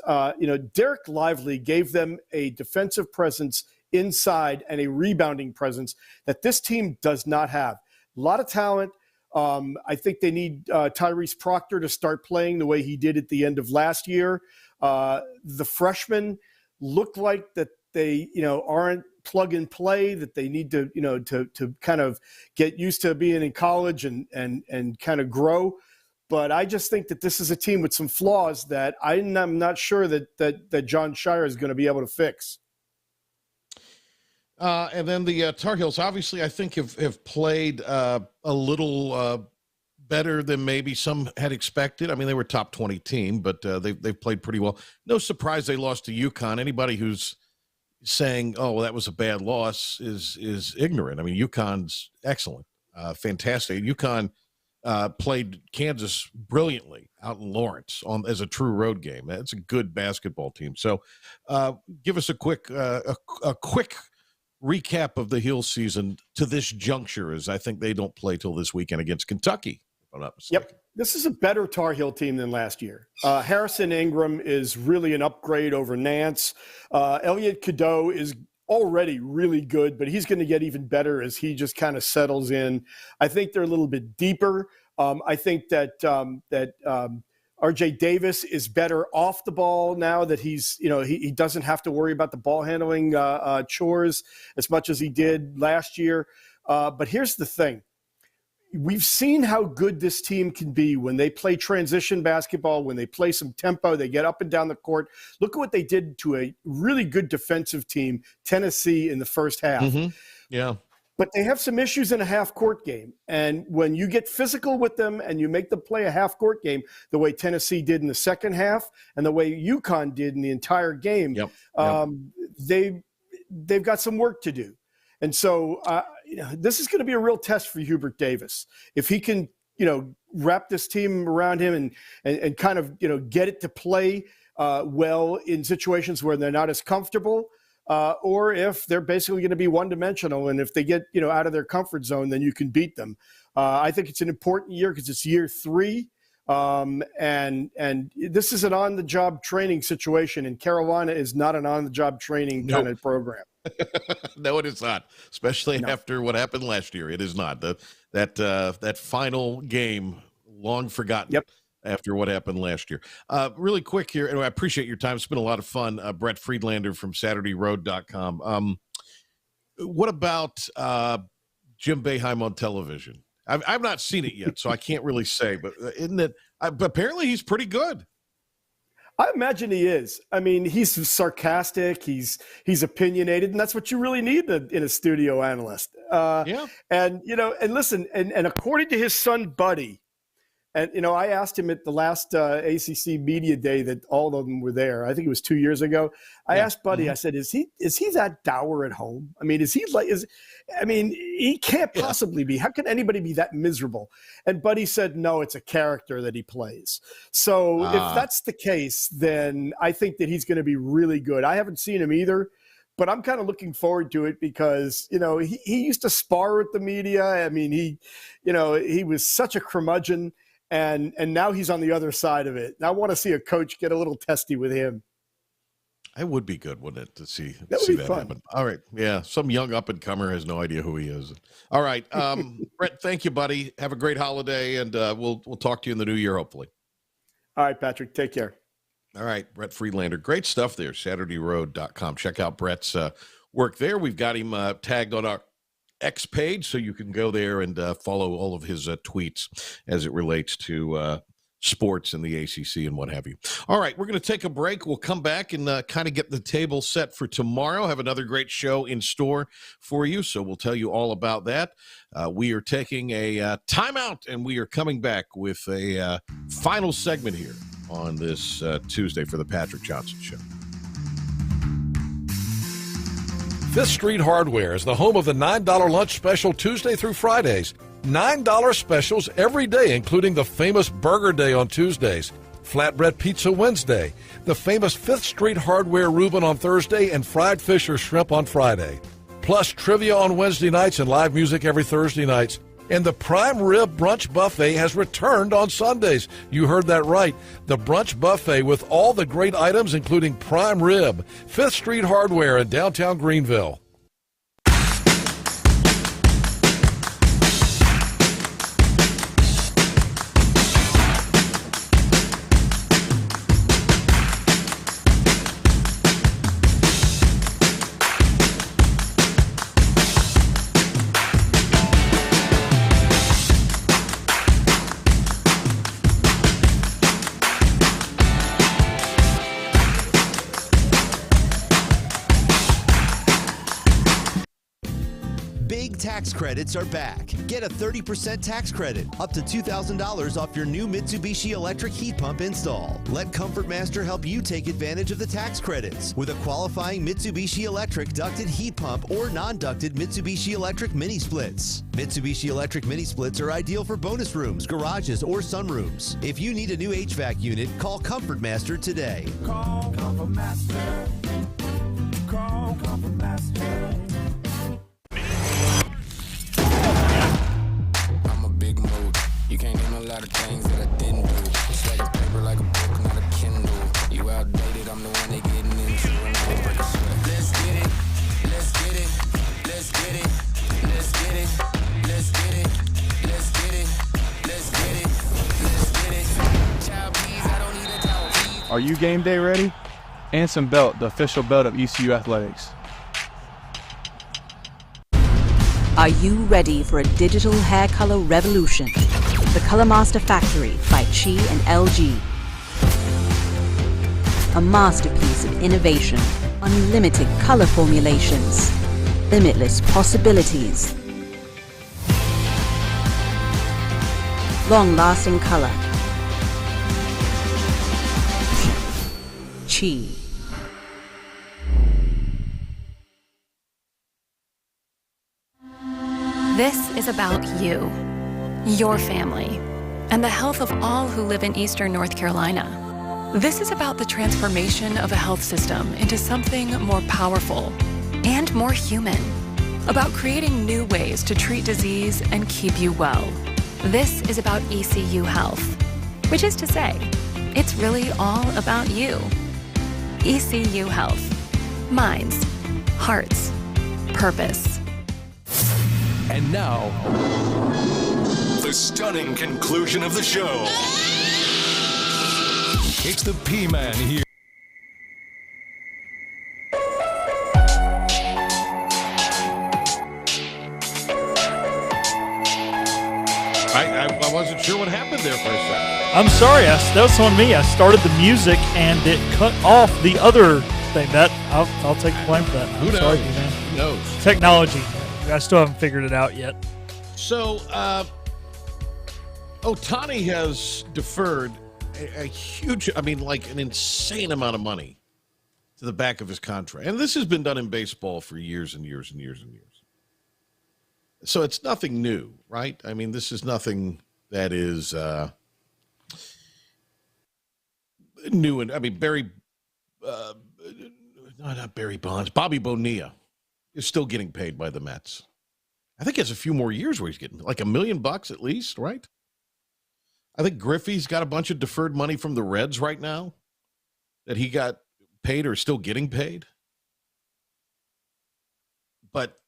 Derek Lively gave them a defensive presence inside and a rebounding presence that this team does not have. A lot of talent. I think they need Tyrese Proctor to start playing the way he did at the end of last year. The freshmen look like that they, aren't plug and play, that they need to, to kind of get used to being in college and kind of grow. But I just think that this is a team with some flaws that I'm not sure that John Shire is going to be able to fix. And then the Tar Heels, obviously, I think have played a little better than maybe some had expected. I mean, they were a top 20 team, but they've played pretty well. No surprise they lost to UConn. Anybody who's saying, oh, well, that was a bad loss is ignorant. I mean, UConn's excellent, fantastic. UConn played Kansas brilliantly out in Lawrence as a true road game. That's a good basketball team. So give us a quick recap of the Heels season to this juncture, as I think they don't play till this weekend against Kentucky, if I'm not mistaken. Yep. This is a better Tar Heel team than last year. Harrison Ingram is really an upgrade over Nance. Elliot Cadeau is already really good, but he's going to get even better as he just kind of settles in. I think they're a little bit deeper. I think that RJ Davis is better off the ball now that he's, he doesn't have to worry about the ball handling chores as much as he did last year. But here's the thing. We've seen how good this team can be when they play transition basketball, when they play some tempo, they get up and down the court. Look at what they did to a really good defensive team, Tennessee, in the first half. Mm-hmm. Yeah. But they have some issues in a half-court game. And when you get physical with them and you make them play a half-court game the way Tennessee did in the second half and the way UConn did in the entire game, they've got some work to do. And so this is going to be a real test for Hubert Davis. If he can, wrap this team around him and kind of, get it to play well in situations where they're not as comfortable, or if they're basically going to be one-dimensional, and if they get, out of their comfort zone, then you can beat them. I think it's an important year because it's year 3. And this is an on-the-job training situation, and Carolina is not an on-the-job training kind of program. No, it is not, especially after what happened last year. It is not. That final game, long forgotten after what happened last year. Really quick here, and I appreciate your time. It's been a lot of fun. Brett Friedlander from SaturdayRoad.com. What about Jim Boeheim on television? I've not seen it yet, so I can't really say, but isn't it? But apparently he's pretty good. I imagine he is. I mean, he's sarcastic. He's opinionated, and that's what you really need in a studio analyst. And listen, and according to his son Buddy, and I asked him at the last ACC media day that all of them were there. I think it was 2 years ago. I asked Buddy. I said, "Is he that dour at home? I mean, he can't possibly be. How can anybody be that miserable?" And Buddy said, "No, it's a character that he plays." So if that's the case, then I think that he's going to be really good. I haven't seen him either, but I'm kind of looking forward to it because, he used to spar with the media. I mean, he was such a curmudgeon. And now he's on the other side of it. And I want to see a coach get a little testy with him. It would be good, wouldn't it, to see that happen? All right. Yeah, some young up-and-comer has no idea who he is. All right. Brett, thank you, buddy. Have a great holiday, and we'll talk to you in the new year, hopefully. All right, Patrick. Take care. All right, Brett Friedlander. Great stuff there, SaturdayRoad.com. Check out Brett's work there. We've got him tagged on our X page, so you can go there and follow all of his tweets as it relates to sports and the ACC and what have you. All right, we're going to take a break. We'll come back and kind of get the table set for tomorrow. Have another great show in store for you, so we'll tell you all about that. We are taking a timeout, and we are coming back with a final segment here on this Tuesday for the Patrick Johnson Show. Fifth Street Hardware is the home of the $9 lunch special Tuesday through Fridays. $9 specials every day, including the famous Burger Day on Tuesdays, Flatbread Pizza Wednesday, the famous Fifth Street Hardware Reuben on Thursday, and fried fish or shrimp on Friday. Plus trivia on Wednesday nights and live music every Thursday nights. And the Prime Rib Brunch Buffet has returned on Sundays. You heard that right. The Brunch Buffet with all the great items, including prime rib, 5th Street Hardware in downtown Greenville. Big tax credits are back. Get a 30% tax credit, up to $2,000 off your new Mitsubishi electric heat pump install. Let Comfort Master help you take advantage of the tax credits with a qualifying Mitsubishi electric ducted heat pump or non-ducted Mitsubishi electric mini splits. Mitsubishi electric mini splits are ideal for bonus rooms, garages, or sunrooms. If you need a new HVAC unit, call Comfort Master today. Call Comfort Master. Call Comfort Master. You can't name a lot of things that I didn't do. Stacking paper like a book, not a Kindle. You outdated, I'm the one they getting into. And I don't break a sweat. Let's get it. Let's get it. Let's get it. Let's get it. Let's get it. Let's get it. Let's get it. Let's get it. Child, please, I don't need a towel. Are you game day ready? Anson Belt, the official belt of ECU Athletics. Are you ready for a digital hair color revolution? The Color Master Factory by Chi and LG. A masterpiece of innovation, unlimited color formulations, limitless possibilities, long-lasting color. Chi. This is about you, your family, and the health of all who live in Eastern North Carolina. This is about the transformation of a health system into something more powerful and more human, about creating new ways to treat disease and keep you well. This is about ECU Health, which is to say, it's really all about you. ECU Health. Minds, hearts, purpose. And now, the stunning conclusion of the show. It's the P-Man here. I wasn't sure what happened there for a second. I'm sorry, that was on me. I started the music and it cut off the other thing. That I'll take the blame for that. Who knows? Sorry, man. Who knows? Technology. I still haven't figured it out yet. So, Ohtani has deferred a huge, like an insane amount of money to the back of his contract. And this has been done in baseball for years and years and years and years. So it's nothing new, right? I mean, this is nothing that is new. And not Barry Bonds. Bobby Bonilla is still getting paid by the Mets. I think he has a few more years where he's getting like $1 million at least, right? I think Griffey's got a bunch of deferred money from the Reds right now that he got paid or still getting paid. But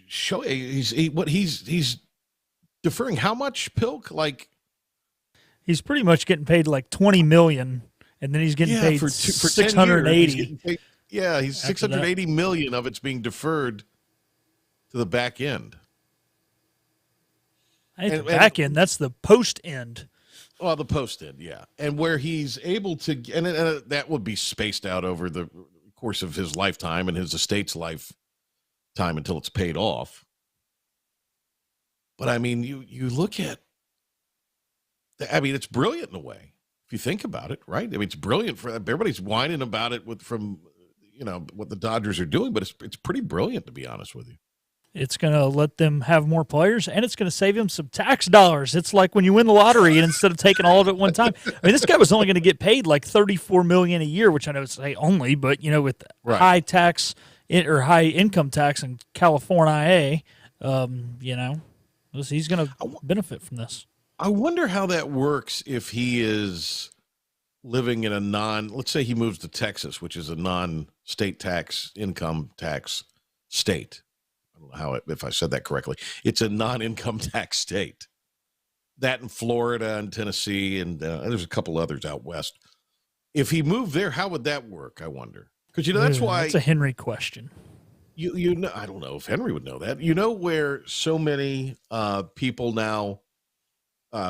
he's deferring how much, Pilk? Like he's pretty much getting paid like $20 million, and then he's getting paid for 680. He's $680 million of it's being deferred to the back end. The back end, that's the post end. Well, the post end, yeah. And where he's able to, and that would be spaced out over the course of his lifetime and his estate's lifetime until it's paid off. But I mean, you look at, it's brilliant in a way, if you think about it, right? I mean, it's brilliant for everybody's whining about it from what the Dodgers are doing, but it's pretty brilliant, to be honest with you. It's going to let them have more players, and it's going to save them some tax dollars. It's like when you win the lottery, and instead of taking all of it at one time. I mean, this guy was only going to get paid like $34 million a year, which I know it's only, but with high tax or high income tax in California, He's going to benefit from this. I wonder how that works if he is living in a let's say he moves to Texas, which is a non-state income tax state. I don't know if I said that correctly. It's a non-income tax state. That in Florida and Tennessee, and there's a couple others out west. If he moved there, how would that work? I wonder. Because that's why it's a Henry question. You know, I don't know if Henry would know that. You know where so many people now,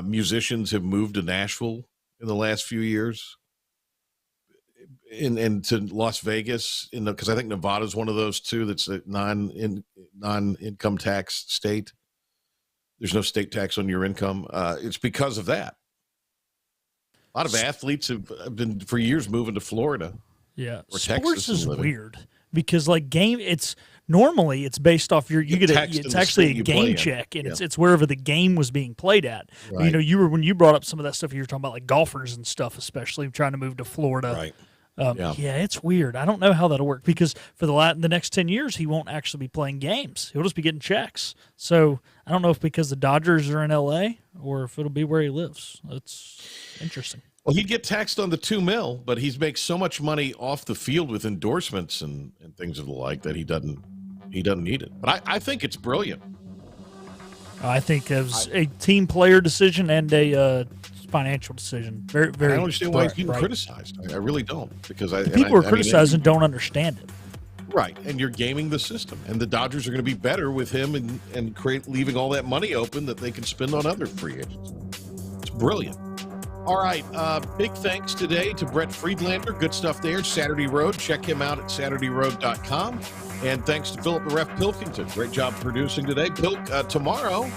musicians have moved to Nashville in the last few years, and to Las Vegas, because I think Nevada is one of those too. That's a non-income tax state. There's no state tax on your income. It's because of that. A lot of athletes have been for years moving to Florida. Yeah, or sports Texas is weird because it's normally it's based off it's actually a game check, and it's wherever the game was being played at. Right. When you brought up some of that stuff, you were talking about like golfers and stuff, especially trying to move to Florida. Right. Yeah, it's weird. I don't know how that'll work because for the next 10 years, he won't actually be playing games. He'll just be getting checks. So I don't know if because the Dodgers are in L.A. or if it'll be where he lives. That's interesting. Well, he'd get taxed on the $2 million, but he makes so much money off the field with endorsements and things of the like that he doesn't need it. But I think it's brilliant. I think it was a team player decision and a financial decision. Very, very. I don't understand why he's getting criticized. I really don't, because people who are criticizing don't understand it. Right, and you're gaming the system, and the Dodgers are going to be better with him and leaving all that money open that they can spend on other free agents. It's brilliant. All right, big thanks today to Brett Friedlander. Good stuff there. Saturday Road. Check him out at SaturdayRoad.com. And thanks to Philip the Ref Pilkington. Great job producing today. Pilk, tomorrow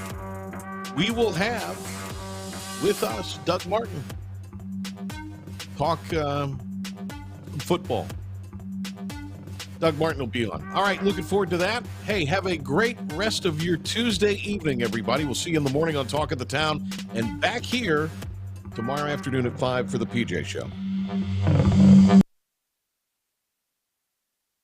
we will have with us Doug Martin. Talk football. Doug Martin will be on. All right, looking forward to that. Hey, have a great rest of your Tuesday evening, everybody. We'll see you in the morning on Talk of the Town and back here tomorrow afternoon at 5 for the PJ Show.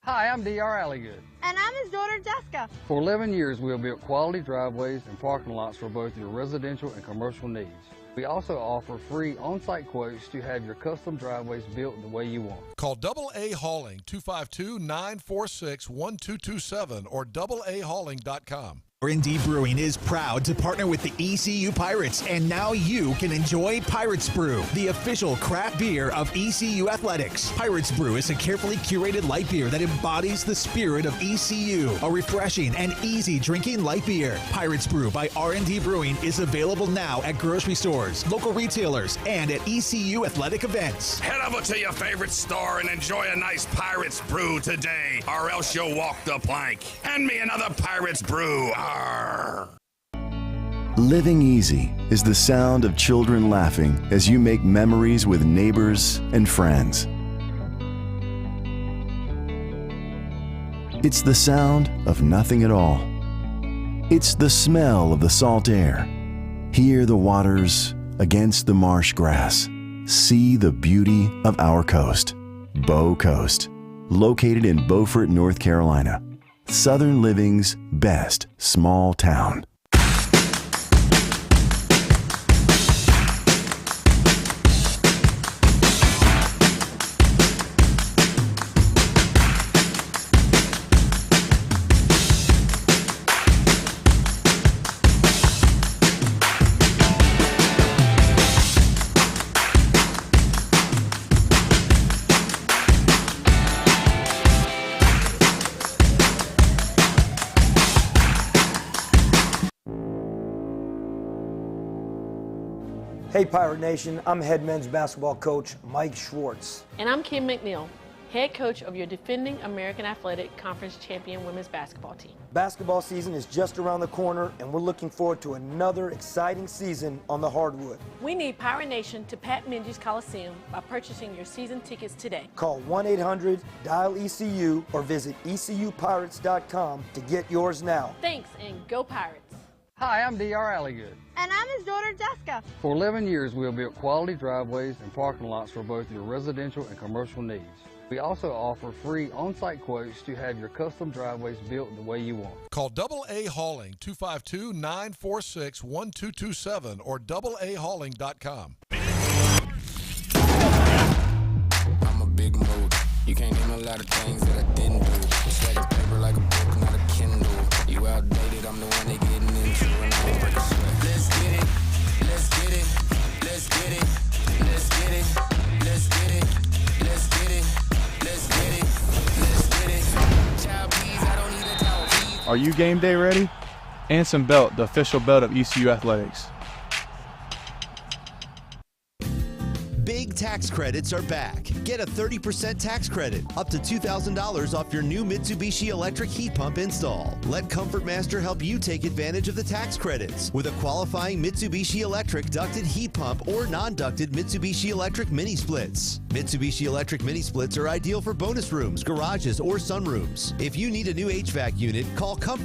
Hi, I'm D.R. Alligood. And I'm his daughter, Jessica. For 11 years, we have built quality driveways and parking lots for both your residential and commercial needs. We also offer free on-site quotes to have your custom driveways built the way you want. Call AA Hauling 252-946-1227 or AAHauling.com. R&D Brewing is proud to partner with the ECU Pirates, and now you can enjoy Pirates Brew, the official craft beer of ECU Athletics. Pirates Brew is a carefully curated light beer that embodies the spirit of ECU, a refreshing and easy drinking light beer. Pirates Brew by R&D Brewing is available now at grocery stores, local retailers, and at ECU athletic events. Head over to your favorite store and enjoy a nice Pirates Brew today, or else you'll walk the plank. Hand me another Pirates Brew. Living easy is the sound of children laughing as you make memories with neighbors and friends. It's the sound of nothing at all. It's the smell of the salt air. Hear the waters against the marsh grass. See the beauty of our coast, Bow Coast, located in Beaufort, North Carolina. Southern Living's best small town. Hey Pirate Nation, I'm head men's basketball coach Mike Schwartz. And I'm Kim McNeil, head coach of your defending American Athletic Conference champion women's basketball team. Basketball season is just around the corner, and we're looking forward to another exciting season on the hardwood. We need Pirate Nation to Pat Minji's Coliseum by purchasing your season tickets today. Call 1-800-DIAL-ECU or visit ECUPirates.com to get yours now. Thanks, and go Pirates. Hi, I'm D.R. Alligood. And I'm his daughter, Jessica. For 11 years, we have built quality driveways and parking lots for both your residential and commercial needs. We also offer free on-site quotes to have your custom driveways built the way you want. Call AA Hauling 252-946-1227 or AAHauling.com. I'm a big mood. You can't name a lot of things that I didn't do. Stacking paper like a book, not a Kindle. You outdated, I'm the one they getting into, and I don't break a sweat. Let's get it, let's get it, let's get it, let's get it, let's get it, let's get it, let's get it, let's get it. Child, please, I don't need a child, please. Are you game day ready? Anson Belt, the official belt of ECU Athletics. Big tax credits are back. Get a 30% tax credit, up to $2,000 off your new Mitsubishi electric heat pump install. Let Comfort Master help you take advantage of the tax credits with a qualifying Mitsubishi electric ducted heat pump or non-ducted Mitsubishi electric mini splits. Mitsubishi electric mini splits are ideal for bonus rooms, garages, or sunrooms. If you need a new HVAC unit, call Comfort